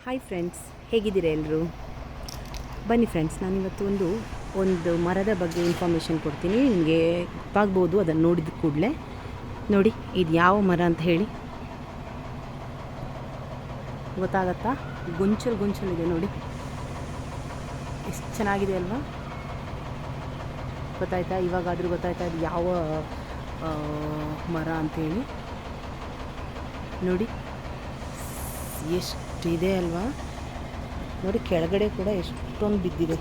Hi friends, ಹೇಗಿದ್ದೀರಾ ಎಲ್ಲರೂ? ಬನ್ನಿ ಫ್ರೆಂಡ್ಸ್, ನಾನಿವತ್ತು ಒಂದು ಮರದ ಬಗ್ಗೆ ಇನ್ಫಾರ್ಮೇಷನ್ ಕೊಡ್ತೀನಿ. ನಿಮಗೆ ಗೊತ್ತಾಗ್ಬೋದು ಅದನ್ನು ನೋಡಿದ ಕೂಡಲೇ. ನೋಡಿ, ಇದು ಯಾವ ಮರ ಅಂತ ಹೇಳಿ ಗೊತ್ತಾಗತ್ತಾ? ಗೊಂಚಲಿದೆ ನೋಡಿ, ಎಷ್ಟು ಚೆನ್ನಾಗಿದೆ ಅಲ್ವಾ? ಗೊತ್ತಾಯ್ತಾ? ಇವಾಗಾದರೂ ಗೊತ್ತಾಯ್ತಾ ಇದು ಯಾವ ಮರ ಅಂಥೇಳಿ? ನೋಡಿ ಎಷ್ಟಿದೆ ಅಲ್ವಾ? ನೋಡಿ, ಕೆಳಗಡೆ ಕೂಡ ಎಷ್ಟೊಂದು ಬಿದ್ದಿದೆ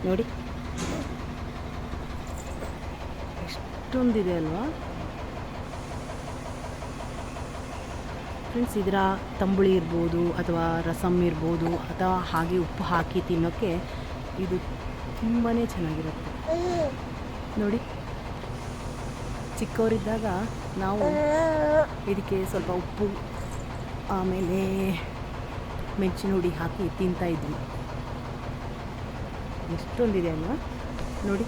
ನೋಡಿ, ಎಷ್ಟೊಂದಿದೆ ಅಲ್ವಾ ಫ್ರೆಂಡ್ಸ್? ಇದರ ತಂಬುಳಿ ಇರ್ಬೋದು, ಅಥವಾ ರಸಮ್ ಇರ್ಬೋದು, ಅಥವಾ ಹಾಗೆ ಉಪ್ಪು ಹಾಕಿ ತಿನ್ನೋಕ್ಕೆ ಇದು ತುಂಬಾ ಚೆನ್ನಾಗಿರುತ್ತೆ ನೋಡಿ. ಚಿಕ್ಕವರಿದ್ದಾಗ ನಾವು ಇದಕ್ಕೆ ಸ್ವಲ್ಪ ಉಪ್ಪು ಆಮೇಲೆ ಮೆಣಸಿನ ಹುಡಿ ಹಾಕಿ ತಿಂತಾಯಿದ್ವಿ. ಎಷ್ಟೊಂದಿದೆ ಅಲ್ವಾ ನೋಡಿ.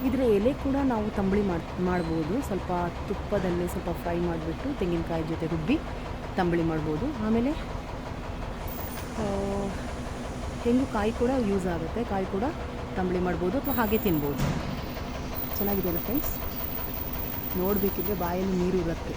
ಇದರ ಎಲೆ ಕೂಡ ನಾವು ತಂಬುಳಿ ಮಾಡ್ಬೋದು. ಸ್ವಲ್ಪ ತುಪ್ಪದಲ್ಲಿ ಸ್ವಲ್ಪ ಫ್ರೈ ಮಾಡಿಬಿಟ್ಟು ತೆಂಗಿನಕಾಯಿ ಜೊತೆ ರುಬ್ಬಿ ತಂಬುಳಿ ಮಾಡ್ಬೋದು. ಆಮೇಲೆ ತೆಂಗು ಕಾಯಿ ಕೂಡ ಯೂಸ್ ಆಗುತ್ತೆ, ಕಾಯಿ ಕೂಡ ತಂಬುಳಿ ಮಾಡ್ಬೋದು ಅಥವಾ ಹಾಗೆ ತಿನ್ಬೋದು. ಚೆನ್ನಾಗಿದೆಯಲ್ಲ ಫ್ರೆಂಡ್ಸ್? ನೋಡಬೇಕಿದ್ರೆ ಬಾಯಲ್ಲಿ ನೀರು ಇರುತ್ತೆ.